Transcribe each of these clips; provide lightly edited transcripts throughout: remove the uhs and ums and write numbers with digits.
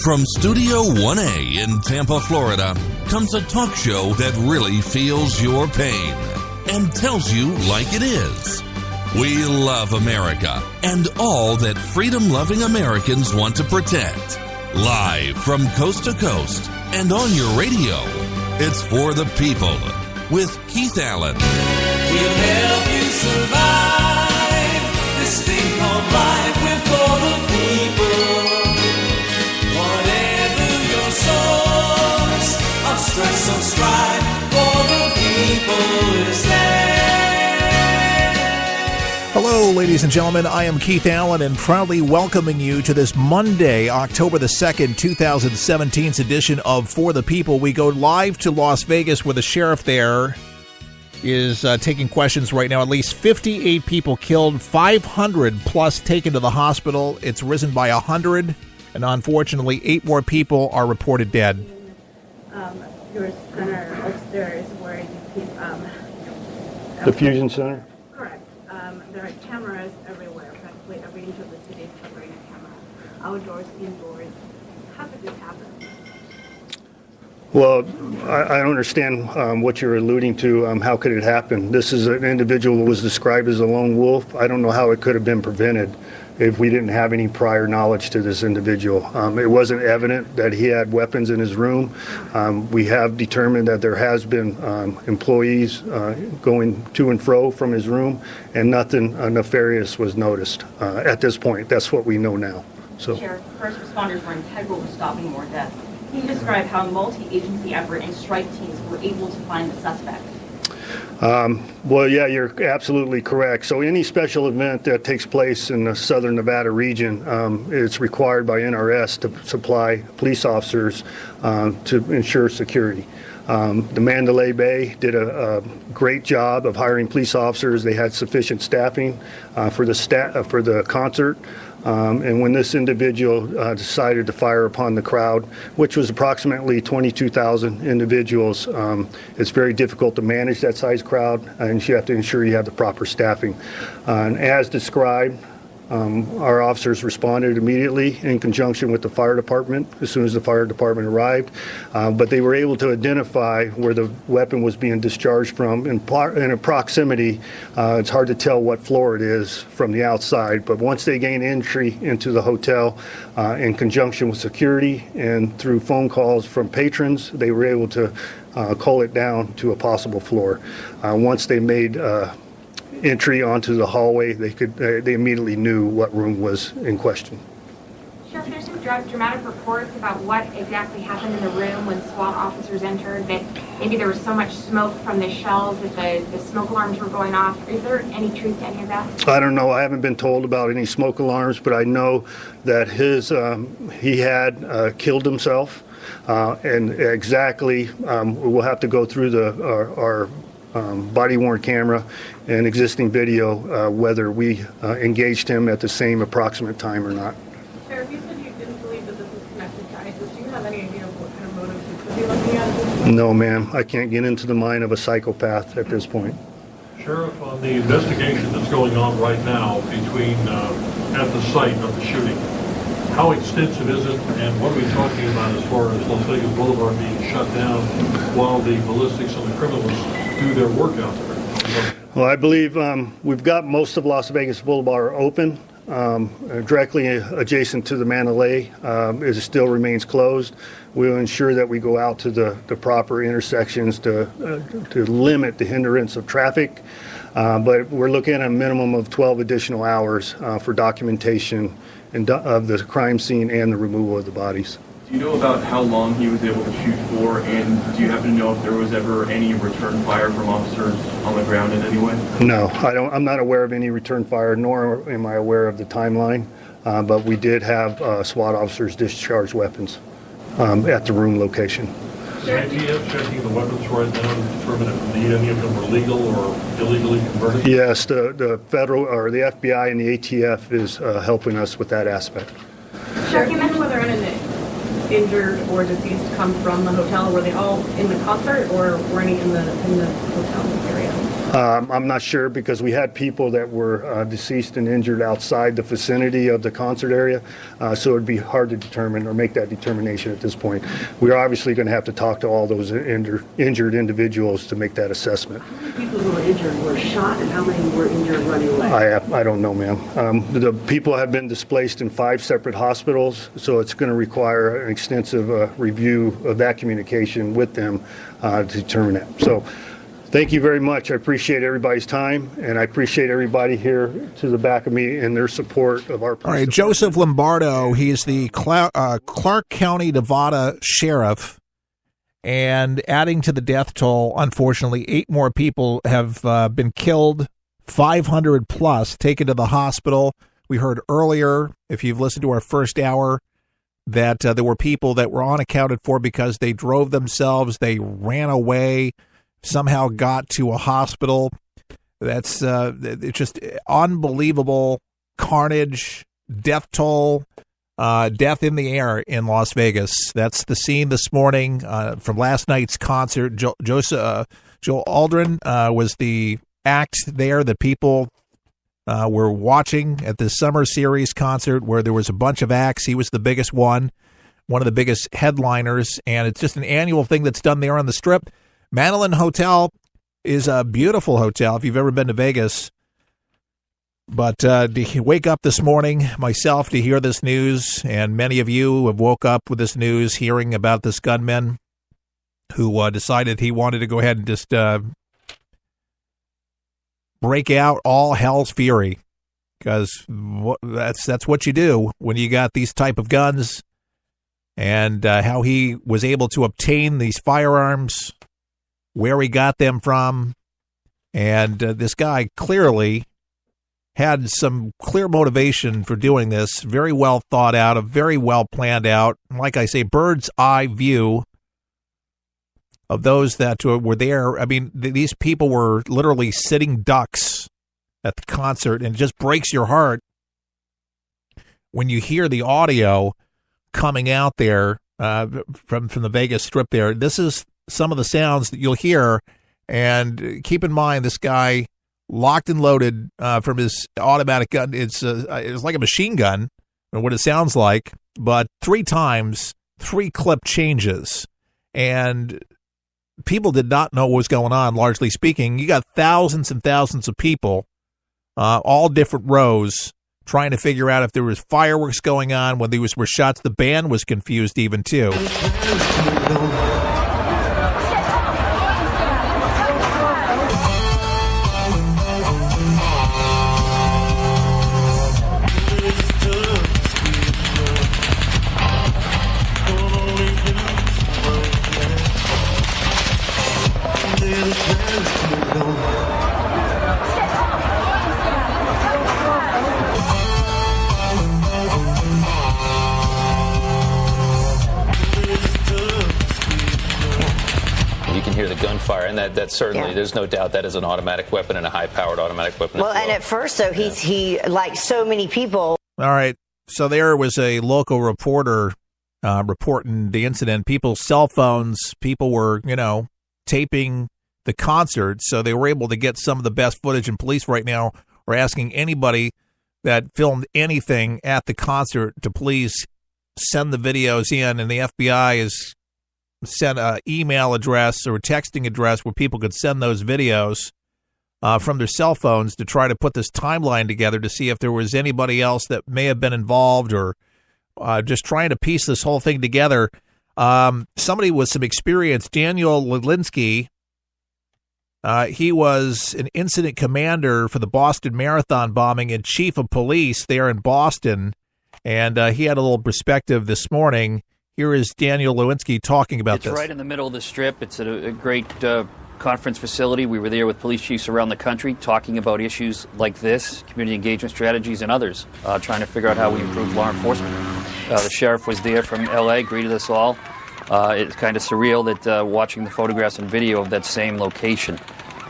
From Studio 1A in Tampa, Florida, comes a talk show that really feels your pain and tells you like it is. We love America and all that freedom-loving Americans want to protect. Live from coast to coast and on your radio, it's For the People with Keith Allen. We'll help you survive this thing called life. We're for the people. Whatever your source of stress or strife, for the people is there. Hello, ladies and gentlemen. I am Keith Allen and proudly welcoming you to this Monday, October the 2nd, 2017's edition of For the People. We go live to Las Vegas where the sheriff there is taking questions right now. At least 58 people killed, 500 plus taken to the hospital. It's risen by 100, and unfortunately, 8 more people are reported dead. Your center upstairs where you keep... The Fusion Center? Correct. There are cameras everywhere. Practically every inch of the city is covering a camera. Outdoors, indoors. How did this happen? Well, I don't understand what you're alluding to. How could it happen? This is an individual who was described as a lone wolf. I don't know how it could have been prevented if we didn't have any prior knowledge to this individual. It wasn't evident that he had weapons in his room. We have determined that there has been employees going to and fro from his room, and nothing nefarious was noticed at this point. That's what we know now. So, Sheriff, first responders were integral to stopping more deaths. Can you describe how a multi-agency effort and strike teams were able to find the suspect? Well, yeah, you're absolutely correct. So any special event that takes place in the southern Nevada region, it's required by NRS to supply police officers to ensure security. The Mandalay Bay did a great job of hiring police officers. They had sufficient staffing for the concert. And when this individual decided to fire upon the crowd, which was approximately 22,000 individuals, it's very difficult to manage that size crowd, and you have to ensure you have the proper staffing. And as described, our officers responded immediately in conjunction with the fire department as soon as the fire department arrived, but they were able to identify where the weapon was being discharged from. In a proximity, it's hard to tell what floor it is from the outside, but once they gained entry into the hotel in conjunction with security and through phone calls from patrons, they were able to cull it down to a possible floor. Once they made entry onto the hallway, they immediately knew what room was in question. Sheriff, there's some dramatic reports about what exactly happened in the room when SWAT officers entered, that maybe there was so much smoke from the shells that the smoke alarms were going off. Is there any truth to any of that? I don't know. I haven't been told about any smoke alarms, but I know that he had killed himself, and exactly we'll have to go through our body-worn camera and existing video, whether we engaged him at the same approximate time or not. Sheriff, you said you didn't believe that this was connected to ISIS. Do you have any idea of what kind of motives you could be looking at? No, ma'am. I can't get into the mind of a psychopath at this point. Sheriff, on the investigation that's going on right now at the site of the shooting, how extensive is it, and what are we talking about as far as Las Vegas Boulevard being shut down while the ballistics and the criminals do their work out there? Well, I believe we've got most of Las Vegas Boulevard open. Directly adjacent to the Mandalay, it still remains closed. We'll ensure that we go out to the proper intersections to limit the hindrance of traffic. But we're looking at a minimum of 12 additional hours for documentation of the crime scene and the removal of the bodies. Do you know about how long he was able to shoot for, and do you happen to know if there was ever any return fire from officers on the ground in any way? No, I don't. I'm not aware of any return fire, nor am I aware of the timeline. But we did have SWAT officers discharge weapons at the room location. The idea of checking the weapons right now to determine if any of them were legal or illegally converted? Yes, the federal or the FBI and the ATF is helping us with that aspect. Sheriff, you mentioned whether any injured or deceased come from the hotel. Were they all in the concert, or were any in the hotel area? I'm not sure because we had people that were deceased and injured outside the vicinity of the concert area, so it would be hard to determine or make that determination at this point. We're obviously going to have to talk to all those injured individuals to make that assessment. How many people who were injured were shot and how many were injured running away? I don't know, ma'am. The people have been displaced in 5 separate hospitals, so it's going to require an extensive review of that communication with them to determine that. So thank you very much. I appreciate everybody's time, and I appreciate everybody here to the back of me and their support of our police. All right, Joseph Lombardo, he's the Clark County, Nevada sheriff, and adding to the death toll, unfortunately, 8 more people have been killed, 500 plus taken to the hospital. We heard earlier, if you've listened to our first hour, that there were people that were unaccounted for because they drove themselves, they ran away, somehow got to a hospital. That's it's just unbelievable carnage, death toll, death in the air in Las Vegas. That's the scene this morning from last night's concert. Joe Aldrin was the act there that people were watching at the Summer Series concert where there was a bunch of acts. He was the biggest one of the biggest headliners, and it's just an annual thing that's done there on the Strip. Manolin Hotel is a beautiful hotel if you've ever been to Vegas. But to wake up this morning, myself, to hear this news, and many of you have woke up with this news, hearing about this gunman who decided he wanted to go ahead and just break out all hell's fury, because that's what you do when you got these type of guns, and how he was able to obtain these firearms, where he got them from, and this guy clearly had some clear motivation for doing this, very well thought out, very well planned out, like I say, bird's eye view of those that were there. I mean, these people were literally sitting ducks at the concert, and it just breaks your heart when you hear the audio coming out there from the Vegas Strip there. This is some of the sounds that you'll hear, and keep in mind, this guy locked and loaded from his automatic gun. It's like a machine gun, or what it sounds like, but 3 times, 3 clip changes, and people did not know what was going on, largely speaking. You got thousands and thousands of people, all different rows, trying to figure out if there was fireworks going on, when there were shots. The band was confused even, too. Hear the gunfire, and that certainly, there's no doubt that is an automatic weapon and a high-powered automatic weapon. Well, and at first, though, he like so many people. All right, so there was a local reporter reporting the incident. People's cell phones, people were, taping the concert, so they were able to get some of the best footage. And police right now are asking anybody that filmed anything at the concert to please send the videos in, and the FBI is sent an email address or a texting address where people could send those videos from their cell phones to try to put this timeline together to see if there was anybody else that may have been involved, or just trying to piece this whole thing together. Somebody with some experience, Daniel Lilinski, he was an incident commander for the Boston Marathon bombing and chief of police there in Boston, and he had a little perspective this morning. Here is Daniel Lewinsky talking about this. It's right in the middle of the Strip. It's a great conference facility. We were there with police chiefs around the country talking about issues like this, community engagement strategies and others, trying to figure out how we improve law enforcement. The sheriff was there from L.A., greeted us all. It's kind of surreal that watching the photographs and video of that same location.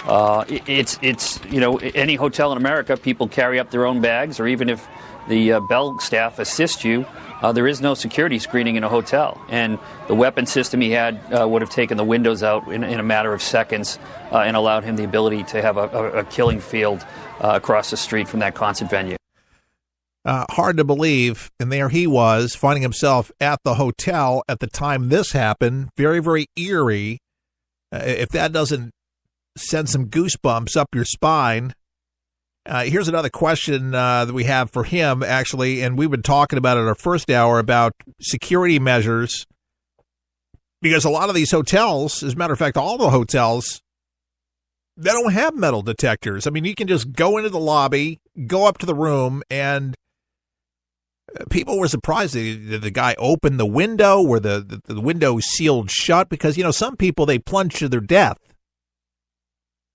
It's any hotel in America, people carry up their own bags, or even if the bell staff assist you, there is no security screening in a hotel. And the weapon system he had would have taken the windows out in a matter of seconds and allowed him the ability to have a killing field across the street from that concert venue. Hard to believe. And there he was, finding himself at the hotel at the time this happened. Very, very eerie. If that doesn't send some goosebumps up your spine. Here's another question that we have for him, actually, and we've been talking about it in our first hour about security measures, because a lot of these hotels, as a matter of fact, all the hotels, they don't have metal detectors. I mean, you can just go into the lobby, go up to the room, and people were surprised. Did the guy open the window? Were the window sealed shut? Because, some people, they plunge to their death.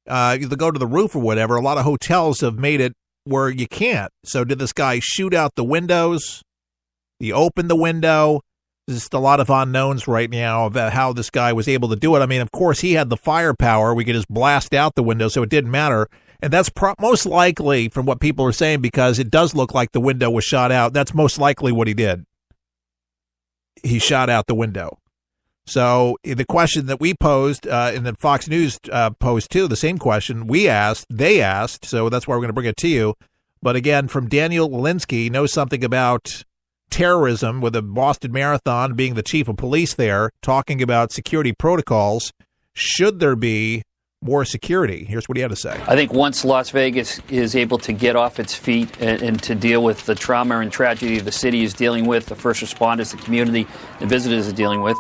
They go to the roof or whatever. A lot of hotels have made it where you can't. So did this guy shoot out the windows? He opened the window. There's just a lot of unknowns right now about how this guy was able to do it. I mean, of course, he had the firepower. We could just blast out the window, so it didn't matter. And that's most likely, from what people are saying, because it does look like the window was shot out. That's most likely what he did. He shot out the window. So the question that we posed, and then Fox News posed too, the same question they asked, so that's why we're going to bring it to you. But again, from Daniel Walensky, knows something about terrorism with the Boston Marathon, being the chief of police there, talking about security protocols. Should there be more security? Here's what he had to say. I think once Las Vegas is able to get off its feet and to deal with the trauma and tragedy the city is dealing with, the first responders, the community, the visitors are dealing with,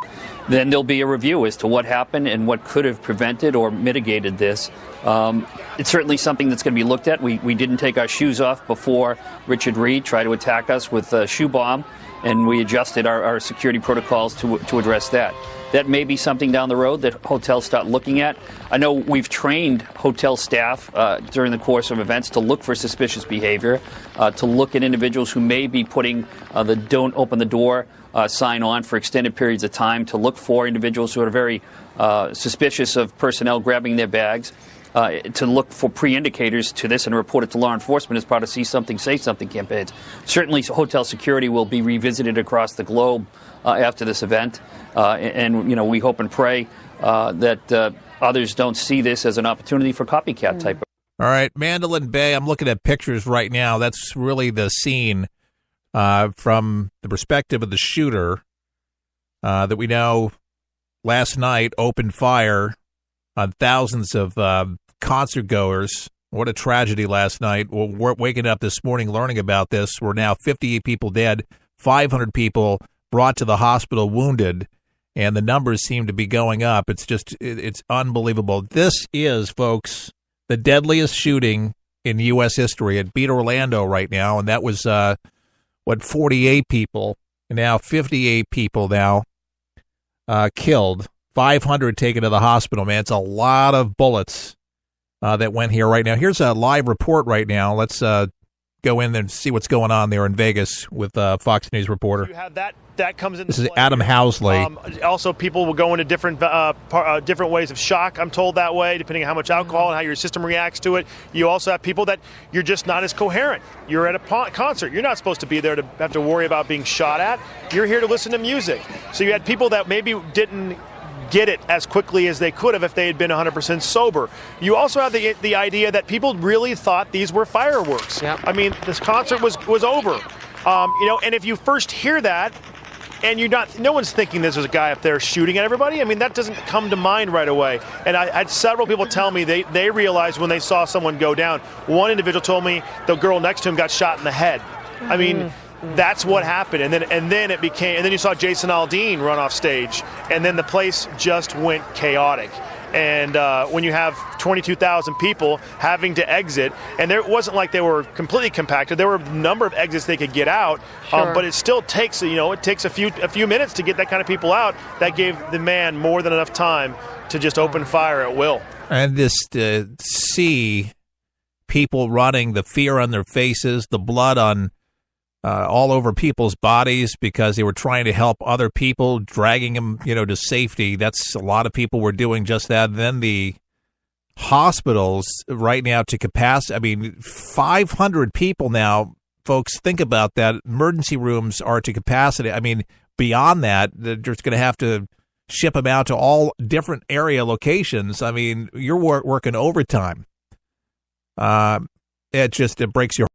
then there'll be a review as to what happened and what could have prevented or mitigated this. It's certainly something that's going to be looked at. We didn't take our shoes off before Richard Reed tried to attack us with a shoe bomb, and we adjusted our security protocols to address that. That may be something down the road that hotels start looking at. I know we've trained hotel staff during the course of events to look for suspicious behavior, to look at individuals who may be putting the don't open the door sign on for extended periods of time, to look for individuals who are very suspicious of personnel grabbing their bags, to look for pre-indicators to this and report it to law enforcement as part of See Something, Say Something campaigns. Certainly hotel security will be revisited across the globe after this event. And we hope and pray that others don't see this as an opportunity for copycat type. All right, Mandalay Bay, I'm looking at pictures right now. That's really the scene from the perspective of the shooter that we know last night opened fire on thousands of concert goers. What a tragedy last night. Well, we're waking up this morning learning about this. We're now 58 people dead, 500 people brought to the hospital wounded, and the numbers seem to be going up. It's unbelievable. This is, folks, the deadliest shooting in U.S. history. It beat Orlando right now, and that was, 48 people, and now 58 people now killed, 500 taken to the hospital. Man, it's a lot of bullets that went here right now. Here's a live report right now. Let's go in and see what's going on there in Vegas with Fox News reporter. You have that comes in. This is Adam Housley. Also, people will go into different ways of shock. I'm told that way, depending on how much alcohol and how your system reacts to it. You also have people that you're just not as coherent. You're at a concert. You're not supposed to be there to have to worry about being shot at. You're here to listen to music. So you had people that maybe didn't get it as quickly as they could have if they had been 100% sober. You also have the idea that people really thought these were fireworks. Yep. I mean, this concert was over. And if you first hear that, and no one's thinking there's a guy up there shooting at everybody. I mean, that doesn't come to mind right away. And I had several people tell me they realized when they saw someone go down. One individual told me the girl next to him got shot in the head. I mean, that's what happened. And then you saw Jason Aldean run off stage, and then the place just went chaotic. And when you have 22,000 people having to exit, and it wasn't like they were completely compacted. There were a number of exits they could get out, sure. But it still takes, a few minutes to get that kind of people out. That gave the man more than enough time to just open fire at will. And just to see people running, the fear on their faces, the blood on all over people's bodies because they were trying to help other people, dragging them, to safety. That's a lot of people were doing just that. And then the hospitals right now to capacity. I mean, 500 people now, folks, think about that. Emergency rooms are to capacity. I mean, beyond that, they're just going to have to ship them out to all different area locations. I mean, you're working overtime. It breaks your